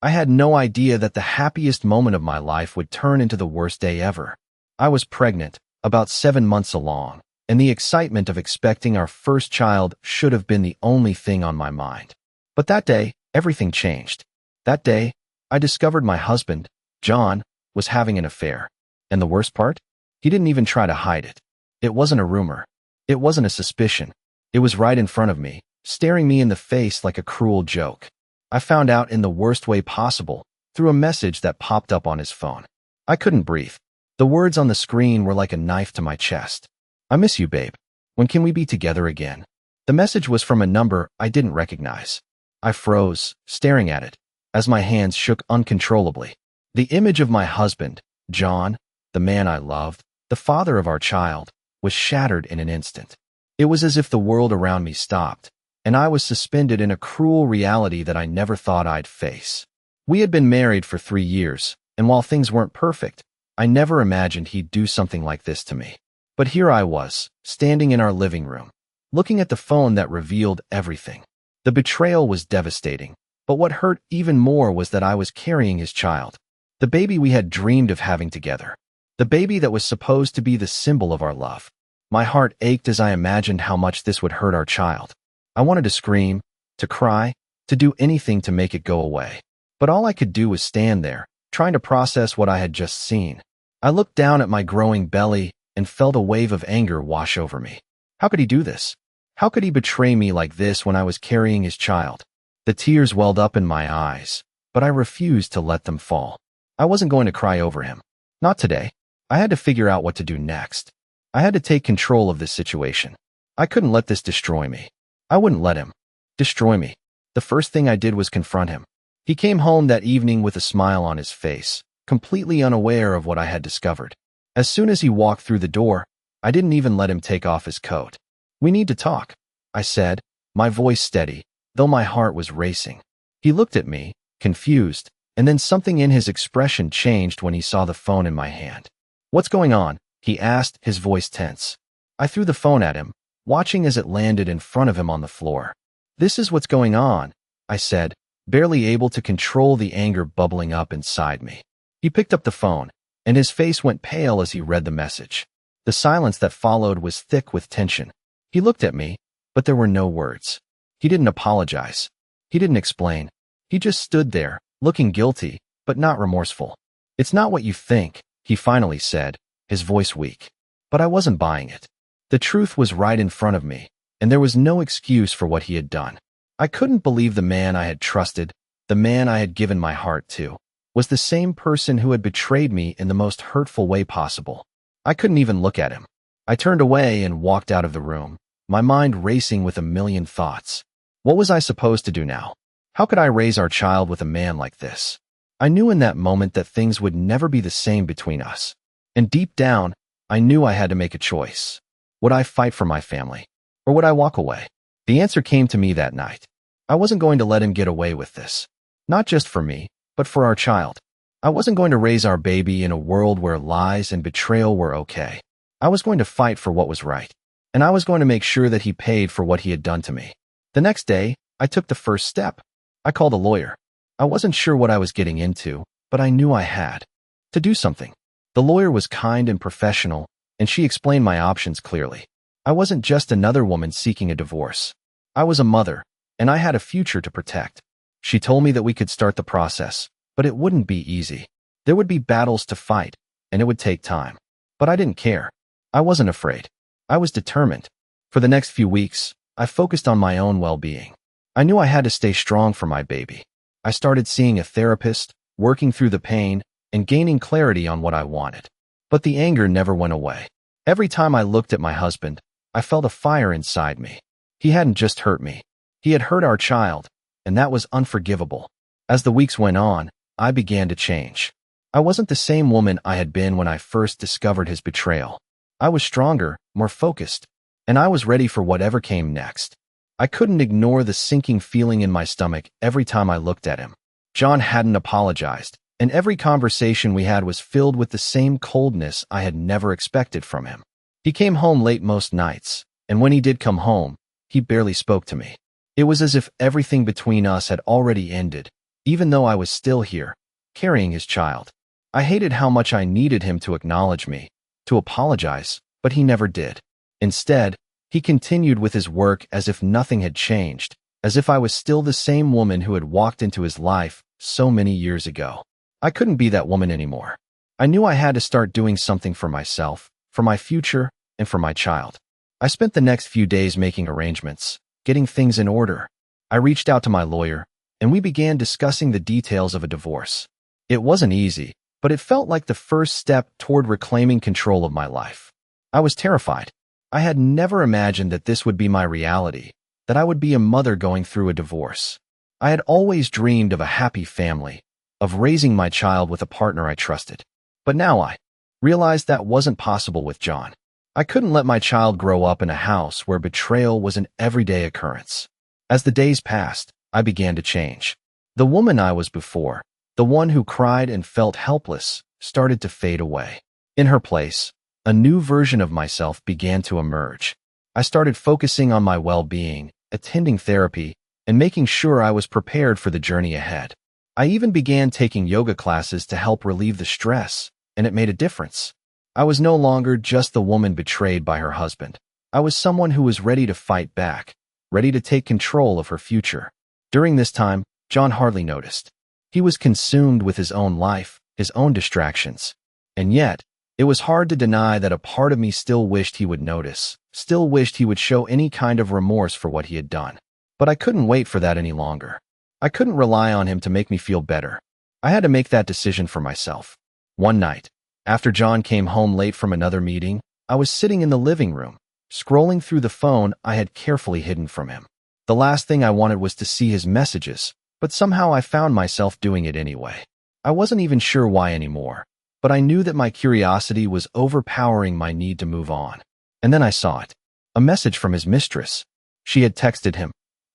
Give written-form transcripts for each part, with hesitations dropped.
I had no idea that the happiest moment of my life would turn into the worst day ever. I was pregnant, about 7 months along, and the excitement of expecting our first child should have been the only thing on my mind. But that day, everything changed. That day, I discovered my husband, John, was having an affair. And the worst part? He didn't even try to hide it. It wasn't a rumor. It wasn't a suspicion. It was right in front of me, staring me in the face like a cruel joke. I found out in the worst way possible, through a message that popped up on his phone. I couldn't breathe. The words on the screen were like a knife to my chest. I miss you, babe. When can we be together again? The message was from a number I didn't recognize. I froze, staring at it, as my hands shook uncontrollably. The image of my husband, John, the man I loved, the father of our child, was shattered in an instant. It was as if the world around me stopped, and I was suspended in a cruel reality that I never thought I'd face. We had been married for 3 years, and while things weren't perfect, I never imagined he'd do something like this to me. But here I was, standing in our living room, looking at the phone that revealed everything. The betrayal was devastating, but what hurt even more was that I was carrying his child, the baby we had dreamed of having together, the baby that was supposed to be the symbol of our love. My heart ached as I imagined how much this would hurt our child. I wanted to scream, to cry, to do anything to make it go away. But all I could do was stand there, trying to process what I had just seen. I looked down at my growing belly and felt a wave of anger wash over me. How could he do this? How could he betray me like this when I was carrying his child? The tears welled up in my eyes, but I refused to let them fall. I wasn't going to cry over him. Not today. I had to figure out what to do next. I had to take control of this situation. I couldn't let this destroy me. I wouldn't let him destroy me. The first thing I did was confront him. He came home that evening with a smile on his face, completely unaware of what I had discovered. As soon as he walked through the door, I didn't even let him take off his coat. "We need to talk," I said, my voice steady, though my heart was racing. He looked at me, confused, and then something in his expression changed when he saw the phone in my hand. "What's going on?" he asked, his voice tense. I threw the phone at him, watching as it landed in front of him on the floor. "This is what's going on," I said, barely able to control the anger bubbling up inside me. He picked up the phone, and his face went pale as he read the message. The silence that followed was thick with tension. He looked at me, but there were no words. He didn't apologize. He didn't explain. He just stood there, looking guilty, but not remorseful. "It's not what you think," he finally said, his voice weak. But I wasn't buying it. The truth was right in front of me, and there was no excuse for what he had done. I couldn't believe the man I had trusted, the man I had given my heart to, was the same person who had betrayed me in the most hurtful way possible. I couldn't even look at him. I turned away and walked out of the room, my mind racing with a million thoughts. What was I supposed to do now? How could I raise our child with a man like this? I knew in that moment that things would never be the same between us. And deep down, I knew I had to make a choice. Would I fight for my family? Or would I walk away? The answer came to me that night. I wasn't going to let him get away with this. Not just for me, but for our child. I wasn't going to raise our baby in a world where lies and betrayal were okay. I was going to fight for what was right. And I was going to make sure that he paid for what he had done to me. The next day, I took the first step. I called a lawyer. I wasn't sure what I was getting into, but I knew I had to do something. The lawyer was kind and professional, and she explained my options clearly. I wasn't just another woman seeking a divorce. I was a mother, and I had a future to protect. She told me that we could start the process, but it wouldn't be easy. There would be battles to fight, and it would take time. But I didn't care. I wasn't afraid. I was determined. For the next few weeks, I focused on my own well-being. I knew I had to stay strong for my baby. I started seeing a therapist, working through the pain, and gaining clarity on what I wanted. But the anger never went away. Every time I looked at my husband, I felt a fire inside me. He hadn't just hurt me. He had hurt our child, and that was unforgivable. As the weeks went on, I began to change. I wasn't the same woman I had been when I first discovered his betrayal. I was stronger, more focused, and I was ready for whatever came next. I couldn't ignore the sinking feeling in my stomach every time I looked at him. John hadn't apologized, and every conversation we had was filled with the same coldness I had never expected from him. He came home late most nights, and when he did come home, he barely spoke to me. It was as if everything between us had already ended, even though I was still here, carrying his child. I hated how much I needed him to acknowledge me, to apologize, but he never did. Instead, he continued with his work as if nothing had changed, as if I was still the same woman who had walked into his life so many years ago. I couldn't be that woman anymore. I knew I had to start doing something for myself, for my future, and for my child. I spent the next few days making arrangements, getting things in order. I reached out to my lawyer, and we began discussing the details of a divorce. It wasn't easy, but it felt like the first step toward reclaiming control of my life. I was terrified. I had never imagined that this would be my reality, that I would be a mother going through a divorce. I had always dreamed of a happy family, of raising my child with a partner I trusted. But now I realized that wasn't possible with John. I couldn't let my child grow up in a house where betrayal was an everyday occurrence. As the days passed, I began to change. The woman I was before, the one who cried and felt helpless, started to fade away. In her place, a new version of myself began to emerge. I started focusing on my well-being, attending therapy, and making sure I was prepared for the journey ahead. I even began taking yoga classes to help relieve the stress, and it made a difference. I was no longer just the woman betrayed by her husband. I was someone who was ready to fight back, ready to take control of her future. During this time, John hardly noticed. He was consumed with his own life, his own distractions. And yet, it was hard to deny that a part of me still wished he would notice, still wished he would show any kind of remorse for what he had done. But I couldn't wait for that any longer. I couldn't rely on him to make me feel better. I had to make that decision for myself. One night, after John came home late from another meeting, I was sitting in the living room, scrolling through the phone I had carefully hidden from him. The last thing I wanted was to see his messages, but somehow I found myself doing it anyway. I wasn't even sure why anymore, but I knew that my curiosity was overpowering my need to move on. And then I saw it. A message from his mistress. She had texted him,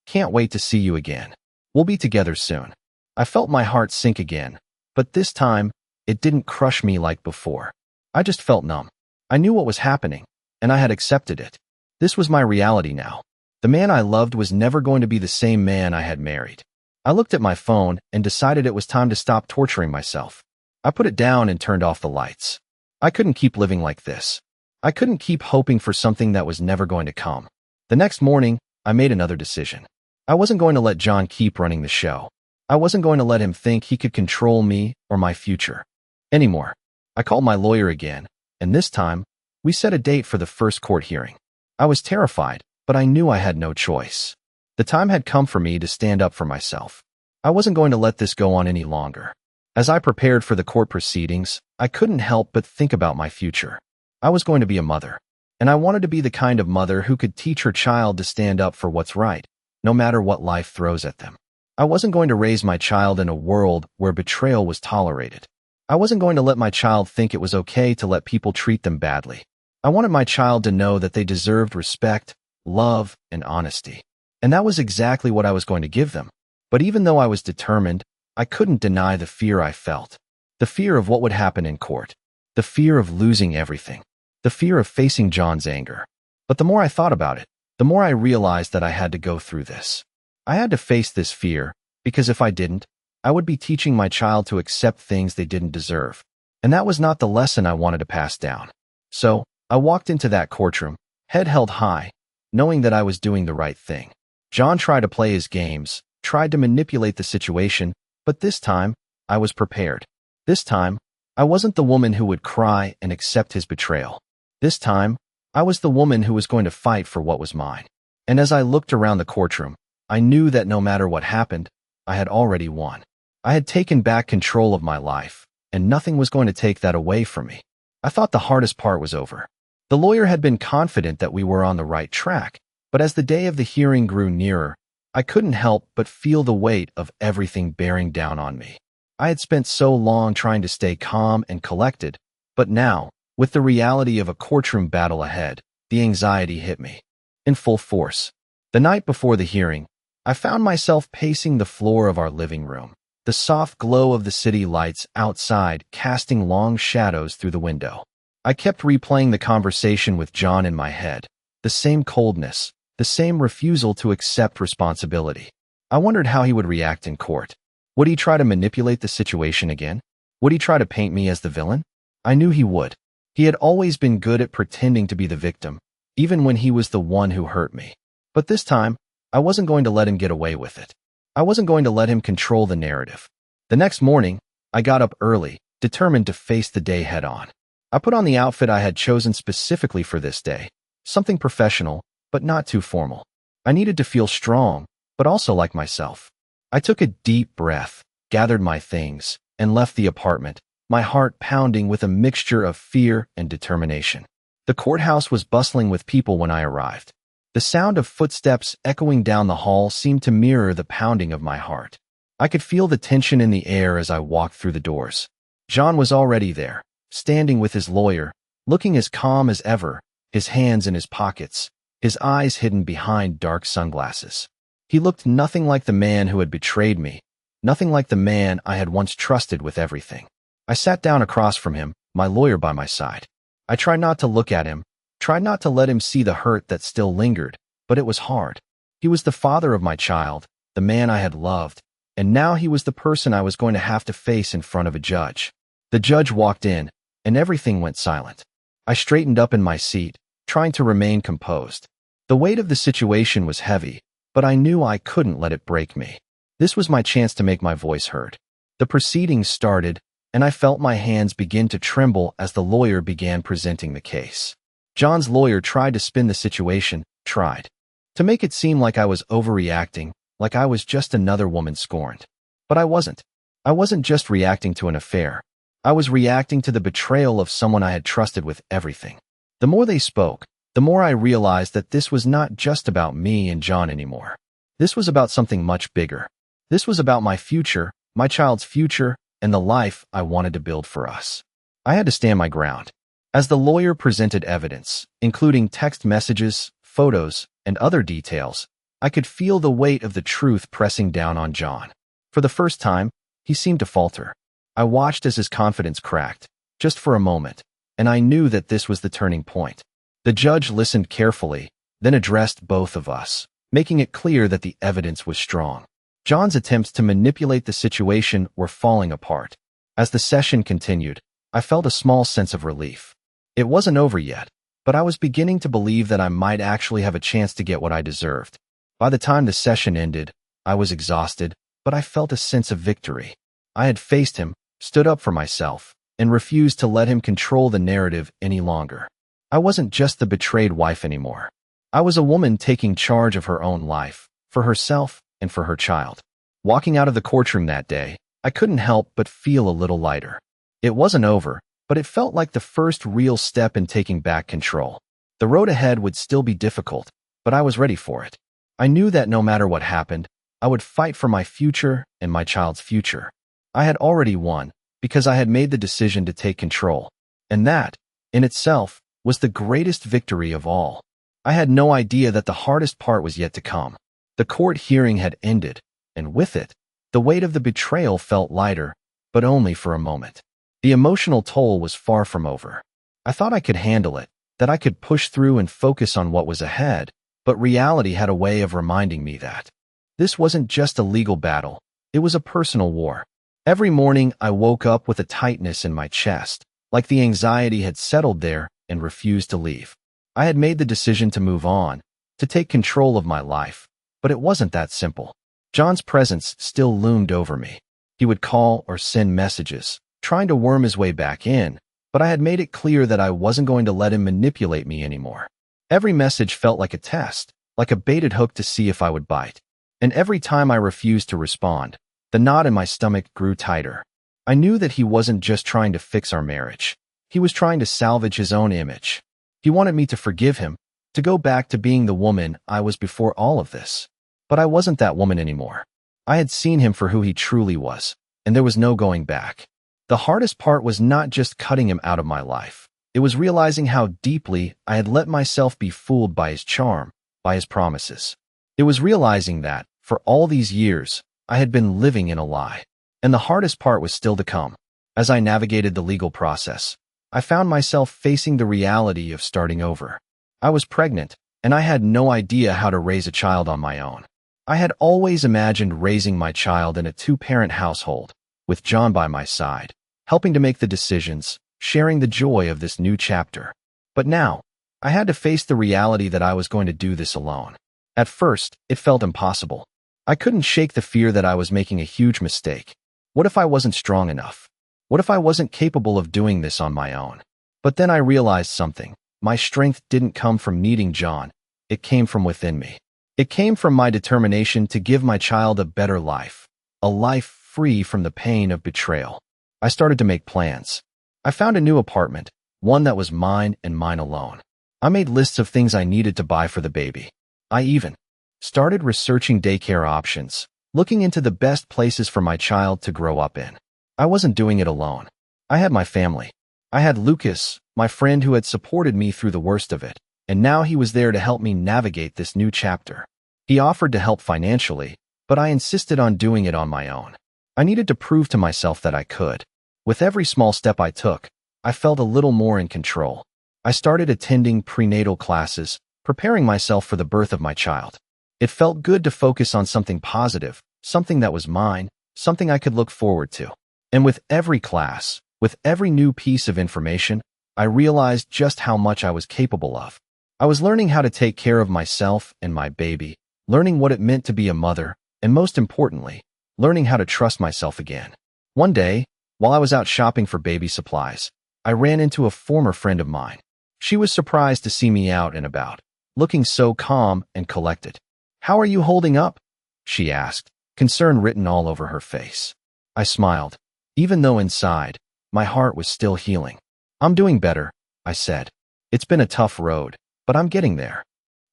"Can't wait to see you again. We'll be together soon." I felt my heart sink again, but this time, it didn't crush me like before. I just felt numb. I knew what was happening, and I had accepted it. This was my reality now. The man I loved was never going to be the same man I had married. I looked at my phone and decided it was time to stop torturing myself. I put it down and turned off the lights. I couldn't keep living like this. I couldn't keep hoping for something that was never going to come. The next morning, I made another decision. I wasn't going to let John keep running the show. I wasn't going to let him think he could control me or my future anymore. I called my lawyer again, and this time, we set a date for the first court hearing. I was terrified, but I knew I had no choice. The time had come for me to stand up for myself. I wasn't going to let this go on any longer. As I prepared for the court proceedings, I couldn't help but think about my future. I was going to be a mother, and I wanted to be the kind of mother who could teach her child to stand up for what's right, no matter what life throws at them. I wasn't going to raise my child in a world where betrayal was tolerated. I wasn't going to let my child think it was okay to let people treat them badly. I wanted my child to know that they deserved respect, love, and honesty. And that was exactly what I was going to give them. But even though I was determined, I couldn't deny the fear I felt. The fear of what would happen in court. The fear of losing everything. The fear of facing John's anger. But the more I thought about it, the more I realized that I had to go through this. I had to face this fear, because if I didn't, I would be teaching my child to accept things they didn't deserve. And that was not the lesson I wanted to pass down. So, I walked into that courtroom, head held high, knowing that I was doing the right thing. John tried to play his games, tried to manipulate the situation, but this time, I was prepared. This time, I wasn't the woman who would cry and accept his betrayal. This time, I was the woman who was going to fight for what was mine. And as I looked around the courtroom, I knew that no matter what happened, I had already won. I had taken back control of my life, and nothing was going to take that away from me. I thought the hardest part was over. The lawyer had been confident that we were on the right track, but as the day of the hearing grew nearer, I couldn't help but feel the weight of everything bearing down on me. I had spent so long trying to stay calm and collected, but now, with the reality of a courtroom battle ahead, the anxiety hit me in full force. The night before the hearing, I found myself pacing the floor of our living room, the soft glow of the city lights outside casting long shadows through the window. I kept replaying the conversation with John in my head, the same coldness, the same refusal to accept responsibility. I wondered how he would react in court. Would he try to manipulate the situation again? Would he try to paint me as the villain? I knew he would. He had always been good at pretending to be the victim, even when he was the one who hurt me. But this time, I wasn't going to let him get away with it. I wasn't going to let him control the narrative. The next morning, I got up early, determined to face the day head on. I put on the outfit I had chosen specifically for this day, something professional, but not too formal. I needed to feel strong, but also like myself. I took a deep breath, gathered my things, and left the apartment, my heart pounding with a mixture of fear and determination. The courthouse was bustling with people when I arrived. The sound of footsteps echoing down the hall seemed to mirror the pounding of my heart. I could feel the tension in the air as I walked through the doors. John was already there, standing with his lawyer, looking as calm as ever, his hands in his pockets, his eyes hidden behind dark sunglasses. He looked nothing like the man who had betrayed me, nothing like the man I had once trusted with everything. I sat down across from him, my lawyer by my side. I tried not to look at him, tried not to let him see the hurt that still lingered, but it was hard. He was the father of my child, the man I had loved, and now he was the person I was going to have to face in front of a judge. The judge walked in, and everything went silent. I straightened up in my seat, trying to remain composed. The weight of the situation was heavy, but I knew I couldn't let it break me. This was my chance to make my voice heard. The proceedings started, and I felt my hands begin to tremble as the lawyer began presenting the case. John's lawyer tried to spin the situation, tried to make it seem like I was overreacting, like I was just another woman scorned. But I wasn't. I wasn't just reacting to an affair. I was reacting to the betrayal of someone I had trusted with everything. The more they spoke, the more I realized that this was not just about me and John anymore. This was about something much bigger. This was about my future, my child's future, and the life I wanted to build for us. I had to stand my ground. As the lawyer presented evidence, including text messages, photos, and other details, I could feel the weight of the truth pressing down on John. For the first time, he seemed to falter. I watched as his confidence cracked, just for a moment, and I knew that this was the turning point. The judge listened carefully, then addressed both of us, making it clear that the evidence was strong. John's attempts to manipulate the situation were falling apart. As the session continued, I felt a small sense of relief. It wasn't over yet, but I was beginning to believe that I might actually have a chance to get what I deserved. By the time the session ended, I was exhausted, but I felt a sense of victory. I had faced him, stood up for myself, and refused to let him control the narrative any longer. I wasn't just the betrayed wife anymore. I was a woman taking charge of her own life, for herself and for her child. Walking out of the courtroom that day, I couldn't help but feel a little lighter. It wasn't over, but it felt like the first real step in taking back control. The road ahead would still be difficult, but I was ready for it. I knew that no matter what happened, I would fight for my future and my child's future. I had already won, because I had made the decision to take control, and that, in itself, was the greatest victory of all. I had no idea that the hardest part was yet to come. The court hearing had ended, and with it, the weight of the betrayal felt lighter, but only for a moment. The emotional toll was far from over. I thought I could handle it, that I could push through and focus on what was ahead, but reality had a way of reminding me that this wasn't just a legal battle, it was a personal war. Every morning I woke up with a tightness in my chest, like the anxiety had settled there and refused to leave. I had made the decision to move on, to take control of my life, but it wasn't that simple. John's presence still loomed over me. He would call or send messages, trying to worm his way back in, but I had made it clear that I wasn't going to let him manipulate me anymore. Every message felt like a test, like a baited hook to see if I would bite. And every time I refused to respond, the knot in my stomach grew tighter. I knew that he wasn't just trying to fix our marriage. He was trying to salvage his own image. He wanted me to forgive him, to go back to being the woman I was before all of this. But I wasn't that woman anymore. I had seen him for who he truly was, and there was no going back. The hardest part was not just cutting him out of my life. It was realizing how deeply I had let myself be fooled by his charm, by his promises. It was realizing that, for all these years, I had been living in a lie. And the hardest part was still to come. As I navigated the legal process, I found myself facing the reality of starting over. I was pregnant, and I had no idea how to raise a child on my own. I had always imagined raising my child in a two-parent household, with John by my side, helping to make the decisions, sharing the joy of this new chapter. But now, I had to face the reality that I was going to do this alone. At first, it felt impossible. I couldn't shake the fear that I was making a huge mistake. What if I wasn't strong enough? What if I wasn't capable of doing this on my own? But then I realized something. My strength didn't come from needing John. It came from within me. It came from my determination to give my child a better life, a life free from the pain of betrayal. I started to make plans. I found a new apartment, one that was mine and mine alone. I made lists of things I needed to buy for the baby. I even started researching daycare options, looking into the best places for my child to grow up in. I wasn't doing it alone. I had my family. I had Lucas, my friend who had supported me through the worst of it, and now he was there to help me navigate this new chapter. He offered to help financially, but I insisted on doing it on my own. I needed to prove to myself that I could. With every small step I took, I felt a little more in control. I started attending prenatal classes, preparing myself for the birth of my child. It felt good to focus on something positive, something that was mine, something I could look forward to. And with every class, with every new piece of information, I realized just how much I was capable of. I was learning how to take care of myself and my baby, learning what it meant to be a mother, and most importantly, learning how to trust myself again. One day, while I was out shopping for baby supplies, I ran into a former friend of mine. She was surprised to see me out and about, looking so calm and collected. "How are you holding up?" she asked, concern written all over her face. I smiled, even though inside, my heart was still healing. "I'm doing better," I said. "It's been a tough road, but I'm getting there."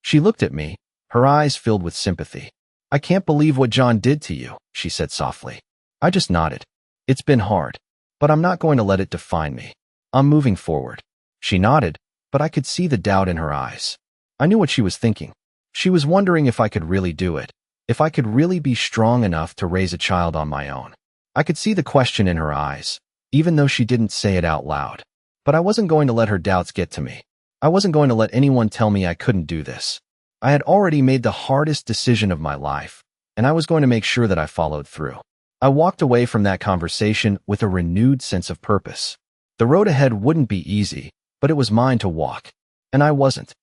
She looked at me, her eyes filled with sympathy. "I can't believe what John did to you," she said softly. I just nodded. "It's been hard, but I'm not going to let it define me. I'm moving forward." She nodded, but I could see the doubt in her eyes. I knew what she was thinking. She was wondering if I could really do it, if I could really be strong enough to raise a child on my own. I could see the question in her eyes, even though she didn't say it out loud. But I wasn't going to let her doubts get to me. I wasn't going to let anyone tell me I couldn't do this. I had already made the hardest decision of my life, and I was going to make sure that I followed through. I walked away from that conversation with a renewed sense of purpose. The road ahead wouldn't be easy, but it was mine to walk. And I wasn't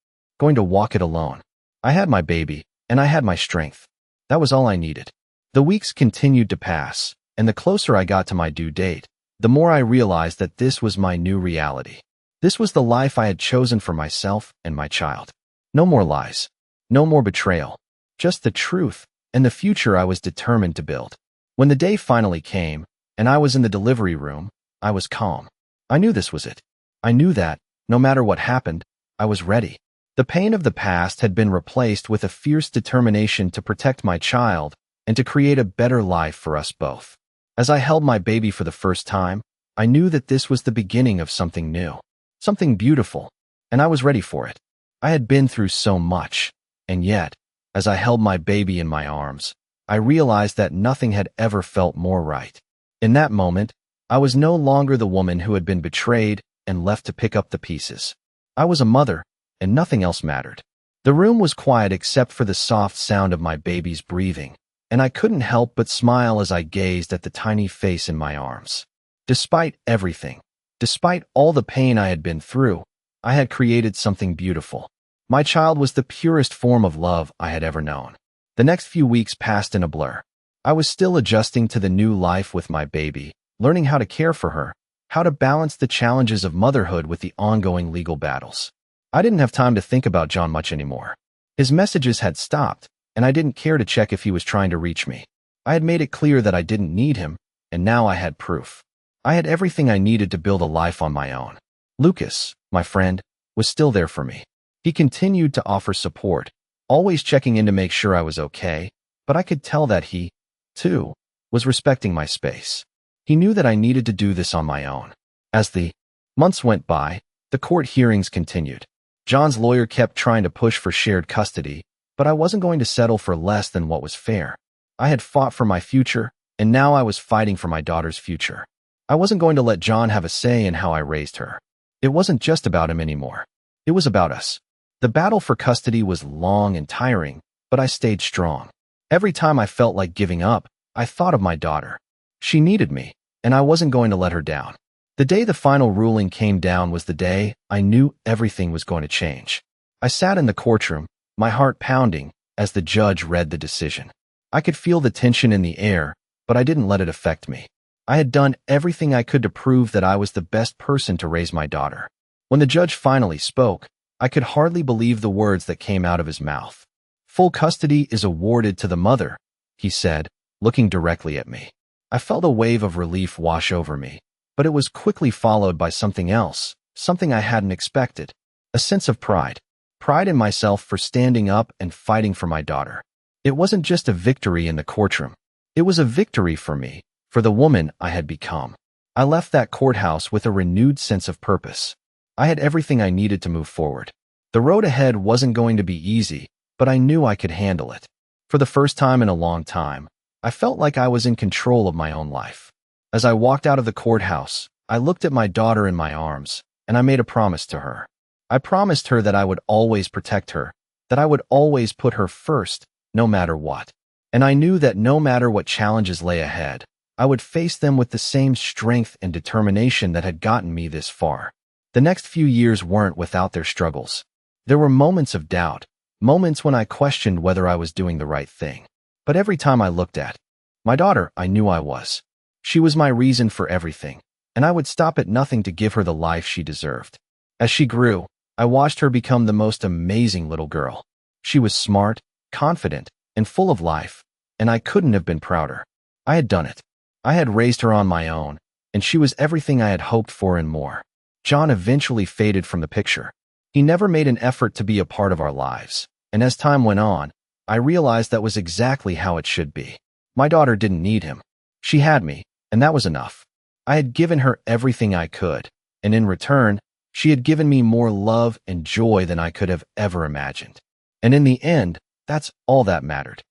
going to walk it alone. I had my baby, and I had my strength. That was all I needed. The weeks continued to pass, and the closer I got to my due date, the more I realized that this was my new reality. This was the life I had chosen for myself and my child. No more lies. No more betrayal. Just the truth and the future I was determined to build. When the day finally came, and I was in the delivery room, I was calm. I knew this was it. I knew that, no matter what happened, I was ready. The pain of the past had been replaced with a fierce determination to protect my child and to create a better life for us both. As I held my baby for the first time, I knew that this was the beginning of something new, something beautiful, and I was ready for it. I had been through so much, and yet, as I held my baby in my arms, I realized that nothing had ever felt more right. In that moment, I was no longer the woman who had been betrayed and left to pick up the pieces. I was a mother, and nothing else mattered. The room was quiet except for the soft sound of my baby's breathing, and I couldn't help but smile as I gazed at the tiny face in my arms. Despite everything, despite all the pain I had been through, I had created something beautiful. My child was the purest form of love I had ever known. The next few weeks passed in a blur. I was still adjusting to the new life with my baby, learning how to care for her, how to balance the challenges of motherhood with the ongoing legal battles. I didn't have time to think about John much anymore. His messages had stopped, and I didn't care to check if he was trying to reach me. I had made it clear that I didn't need him, and now I had proof. I had everything I needed to build a life on my own. Lucas, my friend, was still there for me. He continued to offer support, always checking in to make sure I was okay, but I could tell that he, too, was respecting my space. He knew that I needed to do this on my own. As the months went by, the court hearings continued. John's lawyer kept trying to push for shared custody, but I wasn't going to settle for less than what was fair. I had fought for my future, and now I was fighting for my daughter's future. I wasn't going to let John have a say in how I raised her. It wasn't just about him anymore. It was about us. The battle for custody was long and tiring, but I stayed strong. Every time I felt like giving up, I thought of my daughter. She needed me, and I wasn't going to let her down. The day the final ruling came down was the day I knew everything was going to change. I sat in the courtroom, my heart pounding, as the judge read the decision. I could feel the tension in the air, but I didn't let it affect me. I had done everything I could to prove that I was the best person to raise my daughter. When the judge finally spoke, I could hardly believe the words that came out of his mouth. "Full custody is awarded to the mother," he said, looking directly at me. I felt a wave of relief wash over me, but it was quickly followed by something else, something I hadn't expected. A sense of pride. Pride in myself for standing up and fighting for my daughter. It wasn't just a victory in the courtroom. It was a victory for me, for the woman I had become. I left that courthouse with a renewed sense of purpose. I had everything I needed to move forward. The road ahead wasn't going to be easy, but I knew I could handle it. For the first time in a long time, I felt like I was in control of my own life. As I walked out of the courthouse, I looked at my daughter in my arms, and I made a promise to her. I promised her that I would always protect her, that I would always put her first, no matter what. And I knew that no matter what challenges lay ahead, I would face them with the same strength and determination that had gotten me this far. The next few years weren't without their struggles. There were moments of doubt, moments when I questioned whether I was doing the right thing. But every time I looked at my daughter, I knew I was. She was my reason for everything, and I would stop at nothing to give her the life she deserved. As she grew, I watched her become the most amazing little girl. She was smart, confident, and full of life, and I couldn't have been prouder. I had done it. I had raised her on my own, and she was everything I had hoped for and more. John eventually faded from the picture. He never made an effort to be a part of our lives, and as time went on, I realized that was exactly how it should be. My daughter didn't need him. She had me, and that was enough. I had given her everything I could, and in return, she had given me more love and joy than I could have ever imagined. And in the end, that's all that mattered.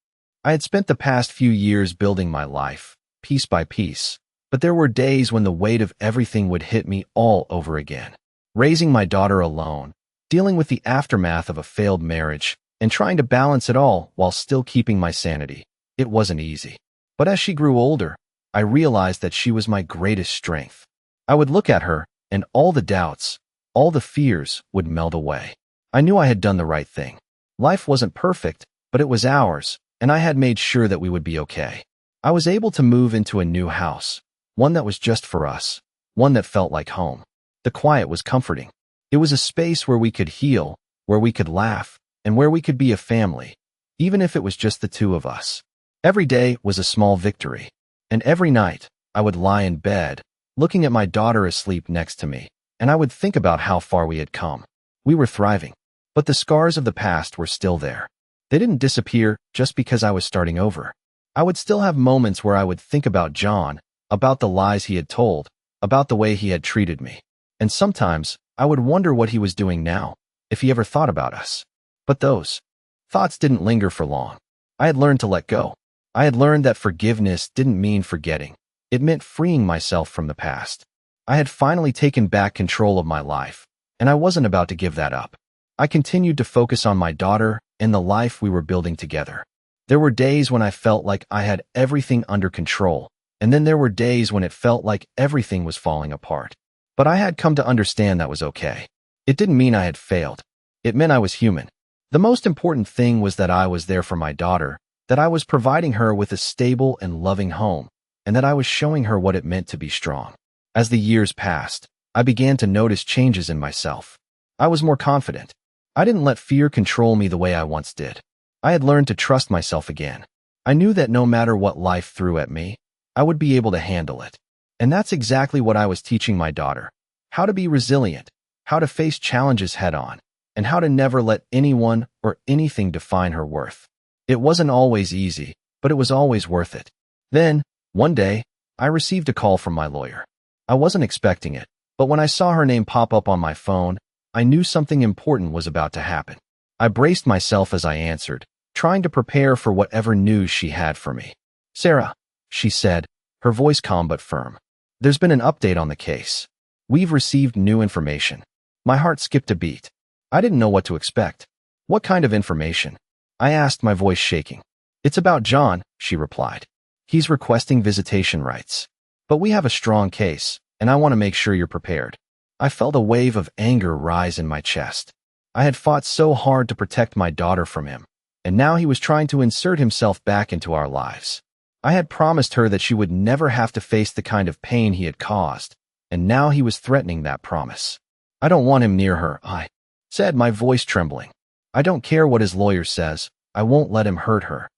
I had spent the past few years building my life, piece by piece, but there were days when the weight of everything would hit me all over again. Raising my daughter alone, dealing with the aftermath of a failed marriage, and trying to balance it all while still keeping my sanity. It wasn't easy. But as she grew older, I realized that she was my greatest strength. I would look at her, and all the doubts, all the fears would melt away. I knew I had done the right thing. Life wasn't perfect, but it was ours, and I had made sure that we would be okay. I was able to move into a new house, one that was just for us, one that felt like home. The quiet was comforting. It was a space where we could heal, where we could laugh, and where we could be a family, even if it was just the two of us. Every day was a small victory, and every night I would lie in bed, looking at my daughter asleep next to me, and I would think about how far we had come. We were thriving, but the scars of the past were still there. They didn't disappear just because I was starting over. I would still have moments where I would think about John, about the lies he had told, about the way he had treated me. And sometimes I would wonder what he was doing now, if he ever thought about us. But those thoughts didn't linger for long. I had learned to let go. I had learned that forgiveness didn't mean forgetting. It meant freeing myself from the past. I had finally taken back control of my life, and I wasn't about to give that up. I continued to focus on my daughter and the life we were building together. There were days when I felt like I had everything under control, and then there were days when it felt like everything was falling apart. But I had come to understand that was okay. It didn't mean I had failed. It meant I was human. The most important thing was that I was there for my daughter, that I was providing her with a stable and loving home, and that I was showing her what it meant to be strong. As the years passed, I began to notice changes in myself. I was more confident. I didn't let fear control me the way I once did. I had learned to trust myself again. I knew that no matter what life threw at me, I would be able to handle it. And that's exactly what I was teaching my daughter. How to be resilient, how to face challenges head-on, and how to never let anyone or anything define her worth. It wasn't always easy, but it was always worth it. Then, one day, I received a call from my lawyer. I wasn't expecting it, but when I saw her name pop up on my phone, I knew something important was about to happen. I braced myself as I answered, trying to prepare for whatever news she had for me. "Sarah," she said, her voice calm but firm. "There's been an update on the case. We've received new information." My heart skipped a beat. I didn't know what to expect. "What kind of information?" I asked, my voice shaking. It's about John, she replied. He's requesting visitation rights. But we have a strong case, and I want to make sure you're prepared. I felt a wave of anger rise in my chest. I had fought so hard to protect my daughter from him, and now he was trying to insert himself back into our lives. I had promised her that she would never have to face the kind of pain he had caused, and now he was threatening that promise. I don't want him near her, I said, my voice trembling. I don't care what his lawyer says, I won't let him hurt her.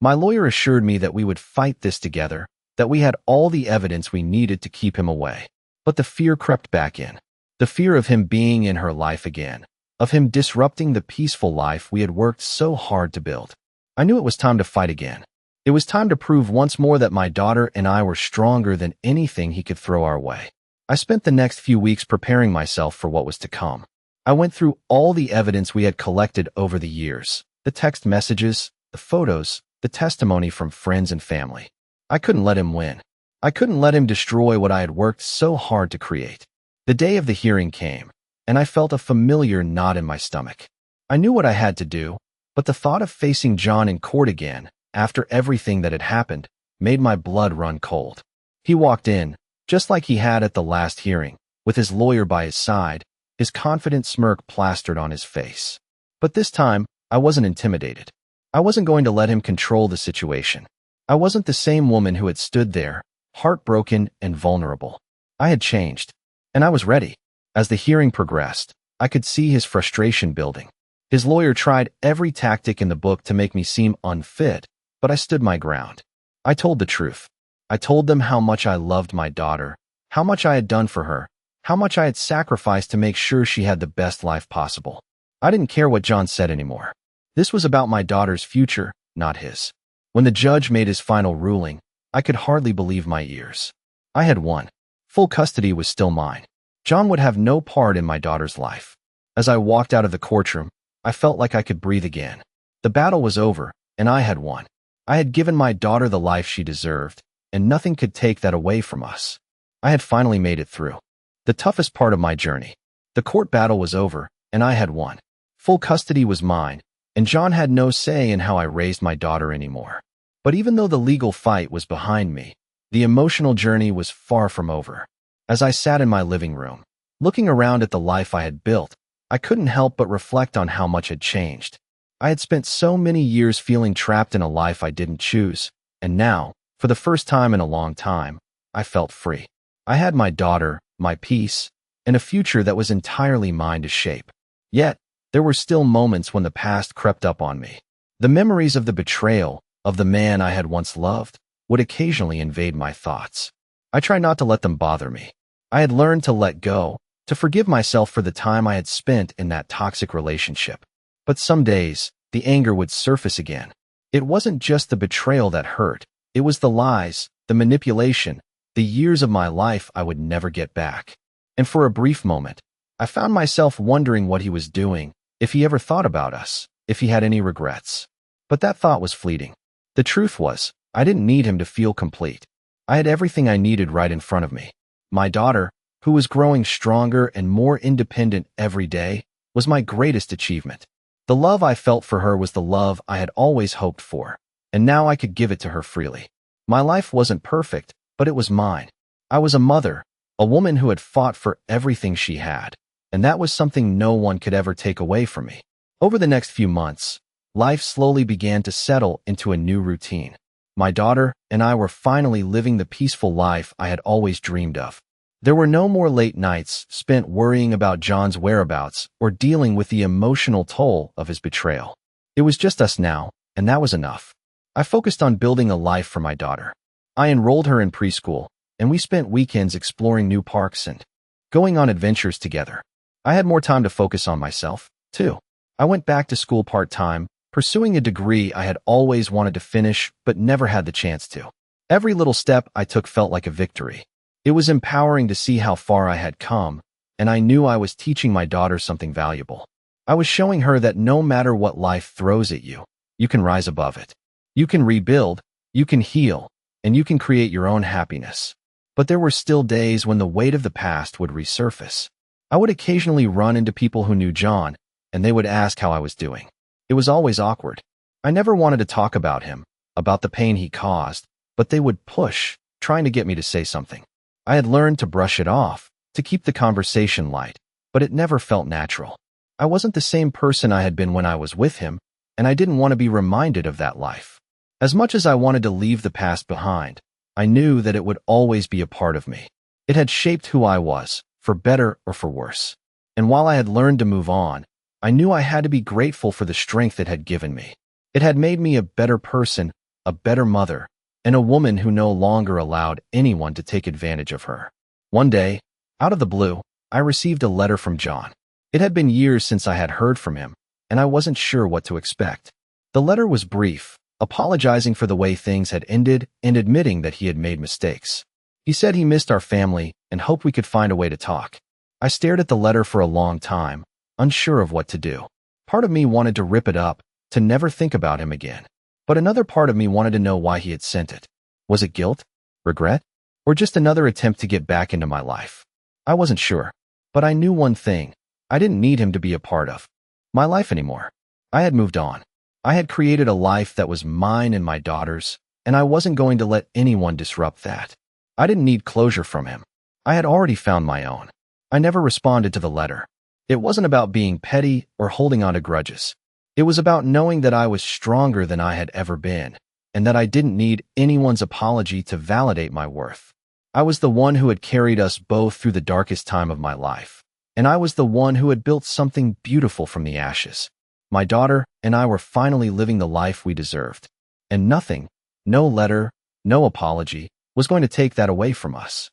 My lawyer assured me that we would fight this together, that we had all the evidence we needed to keep him away. But the fear crept back in. The fear of him being in her life again, of him disrupting the peaceful life we had worked so hard to build. I knew it was time to fight again. It was time to prove once more that my daughter and I were stronger than anything he could throw our way. I spent the next few weeks preparing myself for what was to come. I went through all the evidence we had collected over the years, the text messages, the photos, the testimony from friends and family. I couldn't let him win. I couldn't let him destroy what I had worked so hard to create. The day of the hearing came, and I felt a familiar knot in my stomach. I knew what I had to do, but the thought of facing John in court again, after everything that had happened, made my blood run cold. He walked in, just like he had at the last hearing, with his lawyer by his side, his confident smirk plastered on his face. But this time, I wasn't intimidated. I wasn't going to let him control the situation. I wasn't the same woman who had stood there, heartbroken and vulnerable. I had changed, and I was ready. As the hearing progressed, I could see his frustration building. His lawyer tried every tactic in the book to make me seem unfit, but I stood my ground. I told the truth. I told them how much I loved my daughter, how much I had done for her, how much I had sacrificed to make sure she had the best life possible. I didn't care what John said anymore. This was about my daughter's future, not his. When the judge made his final ruling, I could hardly believe my ears. I had won. Full custody was still mine. John would have no part in my daughter's life. As I walked out of the courtroom, I felt like I could breathe again. The battle was over, and I had won. I had given my daughter the life she deserved, and nothing could take that away from us. I had finally made it through. The toughest part of my journey. The court battle was over, and I had won. Full custody was mine, and John had no say in how I raised my daughter anymore. But even though the legal fight was behind me, the emotional journey was far from over. As I sat in my living room, looking around at the life I had built, I couldn't help but reflect on how much had changed. I had spent so many years feeling trapped in a life I didn't choose, and now, for the first time in a long time, I felt free. I had my daughter, my peace, and a future that was entirely mine to shape. Yet, there were still moments when the past crept up on me. The memories of the betrayal, of the man I had once loved, would occasionally invade my thoughts. I tried not to let them bother me. I had learned to let go, to forgive myself for the time I had spent in that toxic relationship. But some days, the anger would surface again. It wasn't just the betrayal that hurt. It was the lies, the manipulation, the years of my life I would never get back. And for a brief moment, I found myself wondering what he was doing, if he ever thought about us, if he had any regrets. But that thought was fleeting. The truth was, I didn't need him to feel complete. I had everything I needed right in front of me. My daughter, who was growing stronger and more independent every day, was my greatest achievement. The love I felt for her was the love I had always hoped for, and now I could give it to her freely. My life wasn't perfect, but it was mine. I was a mother, a woman who had fought for everything she had, and that was something no one could ever take away from me. Over the next few months, life slowly began to settle into a new routine. My daughter and I were finally living the peaceful life I had always dreamed of. There were no more late nights spent worrying about John's whereabouts or dealing with the emotional toll of his betrayal. It was just us now, and that was enough. I focused on building a life for my daughter. I enrolled her in preschool, and we spent weekends exploring new parks and going on adventures together. I had more time to focus on myself, too. I went back to school part-time, pursuing a degree I had always wanted to finish but never had the chance to. Every little step I took felt like a victory. It was empowering to see how far I had come, and I knew I was teaching my daughter something valuable. I was showing her that no matter what life throws at you, you can rise above it. You can rebuild, you can heal, and you can create your own happiness. But there were still days when the weight of the past would resurface. I would occasionally run into people who knew John, and they would ask how I was doing. It was always awkward. I never wanted to talk about him, about the pain he caused, but they would push, trying to get me to say something. I had learned to brush it off, to keep the conversation light, but it never felt natural. I wasn't the same person I had been when I was with him, and I didn't want to be reminded of that life. As much as I wanted to leave the past behind, I knew that it would always be a part of me. It had shaped who I was, for better or for worse. And while I had learned to move on, I knew I had to be grateful for the strength it had given me. It had made me a better person, a better mother, and a woman who no longer allowed anyone to take advantage of her. One day, out of the blue, I received a letter from John. It had been years since I had heard from him, and I wasn't sure what to expect. The letter was brief, apologizing for the way things had ended and admitting that he had made mistakes. He said he missed our family and hoped we could find a way to talk. I stared at the letter for a long time, unsure of what to do. Part of me wanted to rip it up, to never think about him again. But another part of me wanted to know why he had sent it. Was it guilt? Regret? Or just another attempt to get back into my life? I wasn't sure. But I knew one thing. I didn't need him to be a part of my life anymore. I had moved on. I had created a life that was mine and my daughter's, and I wasn't going to let anyone disrupt that. I didn't need closure from him. I had already found my own. I never responded to the letter. It wasn't about being petty or holding on to grudges. It was about knowing that I was stronger than I had ever been, and that I didn't need anyone's apology to validate my worth. I was the one who had carried us both through the darkest time of my life, and I was the one who had built something beautiful from the ashes. My daughter and I were finally living the life we deserved, and nothing, no letter, no apology, was going to take that away from us.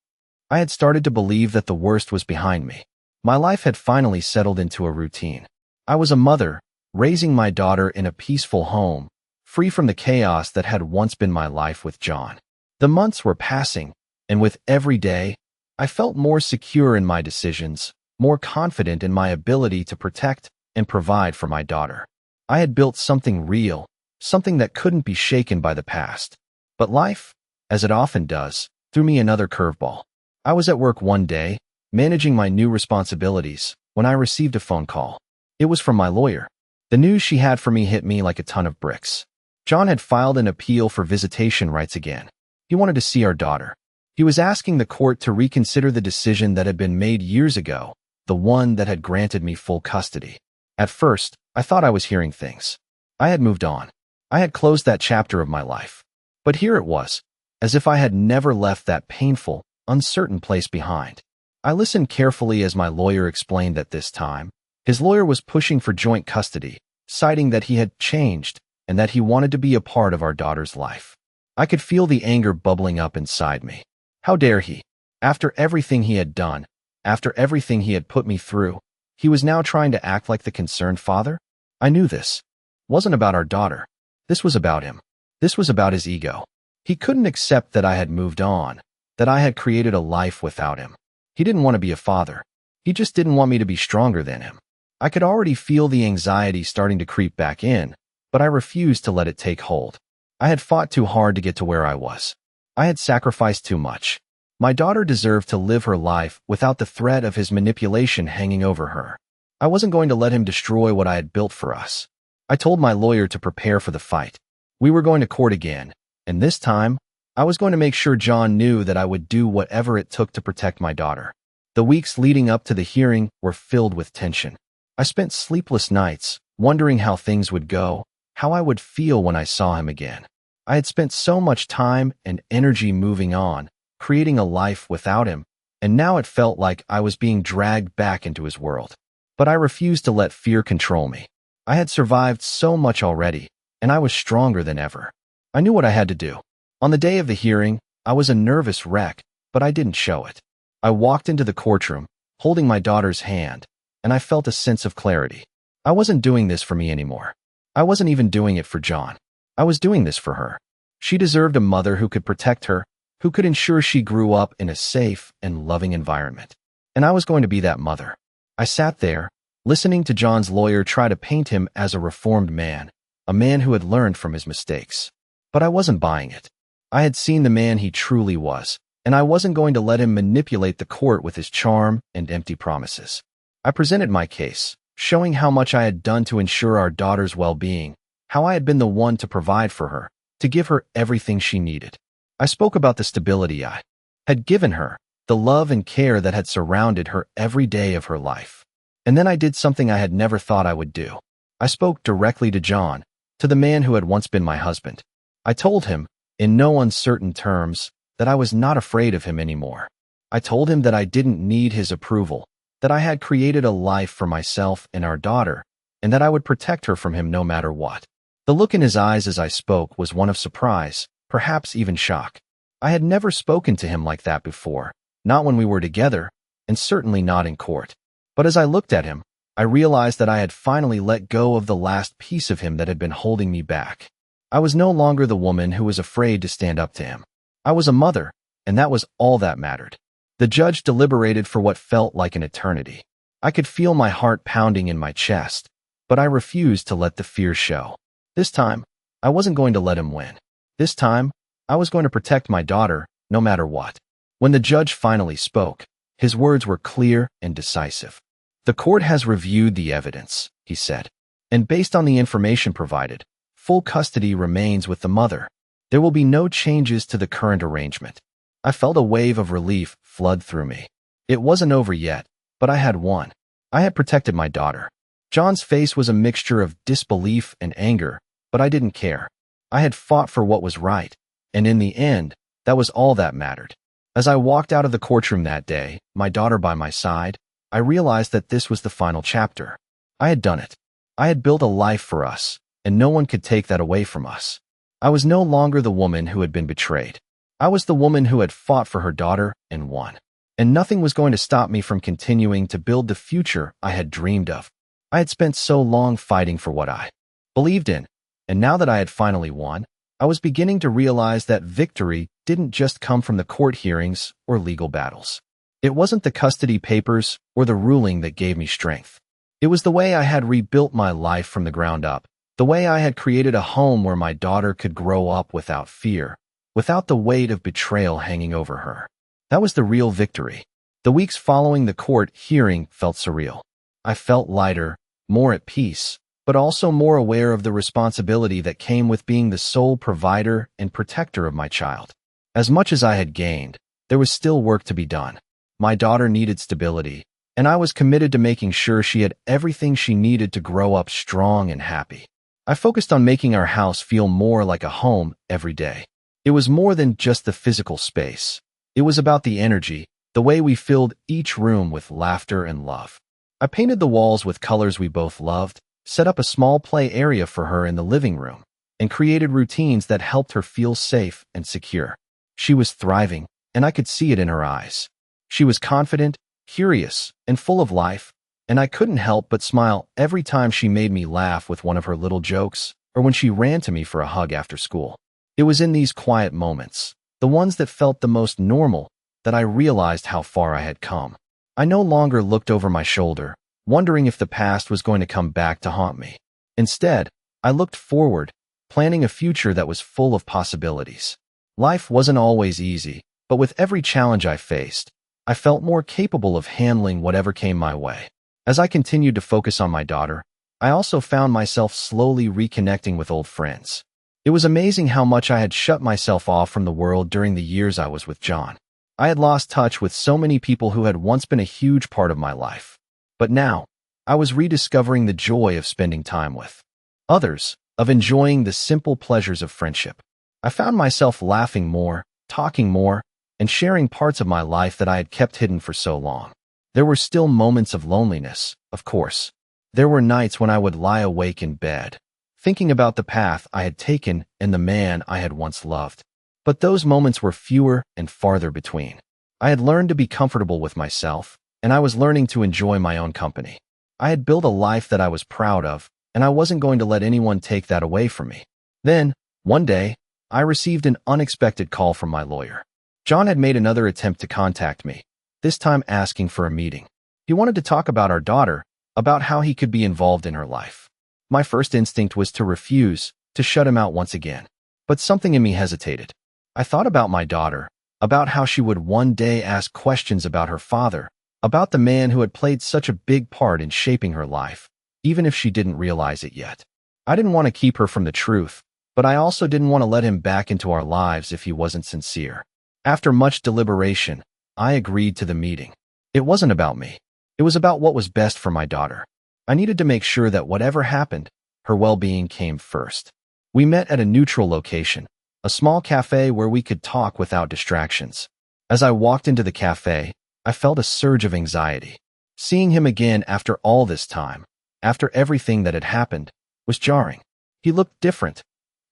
I had started to believe that the worst was behind me. My life had finally settled into a routine. I was a mother, raising my daughter in a peaceful home, free from the chaos that had once been my life with John. The months were passing, and with every day, I felt more secure in my decisions, more confident in my ability to protect and provide for my daughter. I had built something real, something that couldn't be shaken by the past. But life, as it often does, threw me another curveball. I was at work one day, managing my new responsibilities, when I received a phone call. It was from my lawyer. The news she had for me hit me like a ton of bricks. John had filed an appeal for visitation rights again. He wanted to see our daughter. He was asking the court to reconsider the decision that had been made years ago, the one that had granted me full custody. At first, I thought I was hearing things. I had moved on. I had closed that chapter of my life. But here it was, as if I had never left that painful, uncertain place behind. I listened carefully as my lawyer explained that this time, his lawyer was pushing for joint custody, citing that he had changed and that he wanted to be a part of our daughter's life. I could feel the anger bubbling up inside me. How dare he? After everything he had done, after everything he had put me through, he was now trying to act like the concerned father? I knew this. It wasn't about our daughter. This was about him. This was about his ego. He couldn't accept that I had moved on, that I had created a life without him. He didn't want to be a father. He just didn't want me to be stronger than him. I could already feel the anxiety starting to creep back in, but I refused to let it take hold. I had fought too hard to get to where I was. I had sacrificed too much. My daughter deserved to live her life without the threat of his manipulation hanging over her. I wasn't going to let him destroy what I had built for us. I told my lawyer to prepare for the fight. We were going to court again, and this time, I was going to make sure John knew that I would do whatever it took to protect my daughter. The weeks leading up to the hearing were filled with tension. I spent sleepless nights, wondering how things would go, how I would feel when I saw him again. I had spent so much time and energy moving on, creating a life without him, and now it felt like I was being dragged back into his world. But I refused to let fear control me. I had survived so much already, and I was stronger than ever. I knew what I had to do. On the day of the hearing, I was a nervous wreck, but I didn't show it. I walked into the courtroom, holding my daughter's hand, and I felt a sense of clarity. I wasn't doing this for me anymore. I wasn't even doing it for John. I was doing this for her. She deserved a mother who could protect her, who could ensure she grew up in a safe and loving environment. And I was going to be that mother. I sat there, listening to John's lawyer try to paint him as a reformed man, a man who had learned from his mistakes. But I wasn't buying it. I had seen the man he truly was, and I wasn't going to let him manipulate the court with his charm and empty promises. I presented my case, showing how much I had done to ensure our daughter's well-being, how I had been the one to provide for her, to give her everything she needed. I spoke about the stability I had given her, the love and care that had surrounded her every day of her life. And then I did something I had never thought I would do. I spoke directly to John, to the man who had once been my husband. I told him, in no uncertain terms, that I was not afraid of him anymore. I told him that I didn't need his approval, that I had created a life for myself and our daughter, and that I would protect her from him no matter what. The look in his eyes as I spoke was one of surprise, perhaps even shock. I had never spoken to him like that before, not when we were together, and certainly not in court. But as I looked at him, I realized that I had finally let go of the last piece of him that had been holding me back. I was no longer the woman who was afraid to stand up to him. I was a mother, and that was all that mattered. The judge deliberated for what felt like an eternity. I could feel my heart pounding in my chest, but I refused to let the fear show. This time, I wasn't going to let him win. This time, I was going to protect my daughter, no matter what. When the judge finally spoke, his words were clear and decisive. "The court has reviewed the evidence," he said, "and based on the information provided, full custody remains with the mother. There will be no changes to the current arrangement." I felt a wave of relief flood through me. It wasn't over yet, but I had won. I had protected my daughter. John's face was a mixture of disbelief and anger, but I didn't care. I had fought for what was right, and in the end, that was all that mattered. As I walked out of the courtroom that day, my daughter by my side, I realized that this was the final chapter. I had done it. I had built a life for us, and no one could take that away from us. I was no longer the woman who had been betrayed. I was the woman who had fought for her daughter and won. And nothing was going to stop me from continuing to build the future I had dreamed of. I had spent so long fighting for what I believed in, and now that I had finally won, I was beginning to realize that victory didn't just come from the court hearings or legal battles. It wasn't the custody papers or the ruling that gave me strength. It was the way I had rebuilt my life from the ground up, the way I had created a home where my daughter could grow up without fear, without the weight of betrayal hanging over her. That was the real victory. The weeks following the court hearing felt surreal. I felt lighter, more at peace, but also more aware of the responsibility that came with being the sole provider and protector of my child. As much as I had gained, there was still work to be done. My daughter needed stability, and I was committed to making sure she had everything she needed to grow up strong and happy. I focused on making our house feel more like a home every day. It was more than just the physical space. It was about the energy, the way we filled each room with laughter and love. I painted the walls with colors we both loved, set up a small play area for her in the living room, and created routines that helped her feel safe and secure. She was thriving, and I could see it in her eyes. She was confident, curious, and full of life, and I couldn't help but smile every time she made me laugh with one of her little jokes or when she ran to me for a hug after school. It was in these quiet moments, the ones that felt the most normal, that I realized how far I had come. I no longer looked over my shoulder, wondering if the past was going to come back to haunt me. Instead, I looked forward, planning a future that was full of possibilities. Life wasn't always easy, but with every challenge I faced, I felt more capable of handling whatever came my way. As I continued to focus on my daughter, I also found myself slowly reconnecting with old friends. It was amazing how much I had shut myself off from the world during the years I was with John. I had lost touch with so many people who had once been a huge part of my life. But now, I was rediscovering the joy of spending time with others, of enjoying the simple pleasures of friendship. I found myself laughing more, talking more, and sharing parts of my life that I had kept hidden for so long. There were still moments of loneliness, of course. There were nights when I would lie awake in bed, thinking about the path I had taken and the man I had once loved. But those moments were fewer and farther between. I had learned to be comfortable with myself, and I was learning to enjoy my own company. I had built a life that I was proud of, and I wasn't going to let anyone take that away from me. Then, one day, I received an unexpected call from my lawyer. John had made another attempt to contact me, this time asking for a meeting. He wanted to talk about our daughter, about how he could be involved in her life. My first instinct was to refuse, to shut him out once again. But something in me hesitated. I thought about my daughter, about how she would one day ask questions about her father, about the man who had played such a big part in shaping her life, even if she didn't realize it yet. I didn't want to keep her from the truth, but I also didn't want to let him back into our lives if he wasn't sincere. After much deliberation, I agreed to the meeting. It wasn't about me. It was about what was best for my daughter. I needed to make sure that whatever happened, her well-being came first. We met at a neutral location, a small cafe where we could talk without distractions. As I walked into the cafe, I felt a surge of anxiety. Seeing him again after all this time, after everything that had happened, was jarring. He looked different,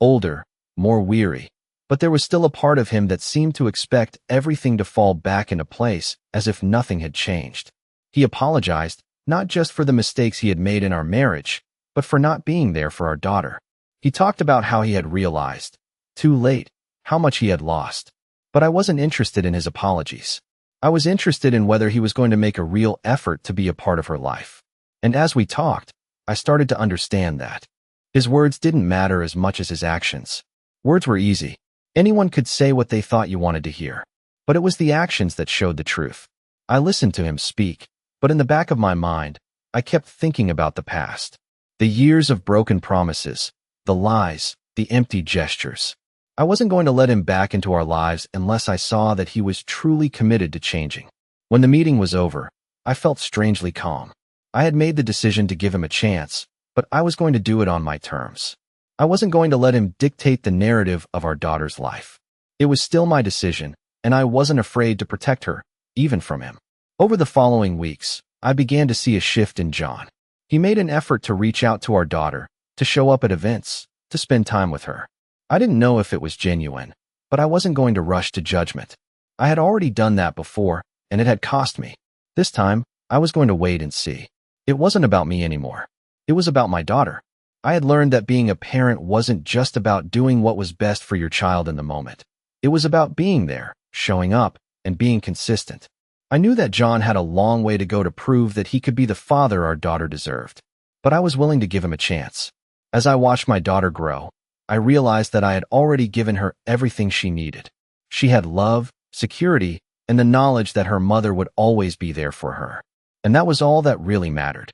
older, more weary, but there was still a part of him that seemed to expect everything to fall back into place as if nothing had changed. He apologized, not just for the mistakes he had made in our marriage, but for not being there for our daughter. He talked about how he had realized, too late, how much he had lost. But I wasn't interested in his apologies. I was interested in whether he was going to make a real effort to be a part of her life. And as we talked, I started to understand that. His words didn't matter as much as his actions. Words were easy. Anyone could say what they thought you wanted to hear. But it was the actions that showed the truth. I listened to him speak, but in the back of my mind, I kept thinking about the past. The years of broken promises, the lies, the empty gestures. I wasn't going to let him back into our lives unless I saw that he was truly committed to changing. When the meeting was over, I felt strangely calm. I had made the decision to give him a chance, but I was going to do it on my terms. I wasn't going to let him dictate the narrative of our daughter's life. It was still my decision, and I wasn't afraid to protect her, even from him. Over the following weeks, I began to see a shift in John. He made an effort to reach out to our daughter, to show up at events, to spend time with her. I didn't know if it was genuine, but I wasn't going to rush to judgment. I had already done that before, and it had cost me. This time, I was going to wait and see. It wasn't about me anymore. It was about my daughter. I had learned that being a parent wasn't just about doing what was best for your child in the moment. It was about being there, showing up, and being consistent. I knew that John had a long way to go to prove that he could be the father our daughter deserved, but I was willing to give him a chance. As I watched my daughter grow, I realized that I had already given her everything she needed. She had love, security, and the knowledge that her mother would always be there for her. And that was all that really mattered.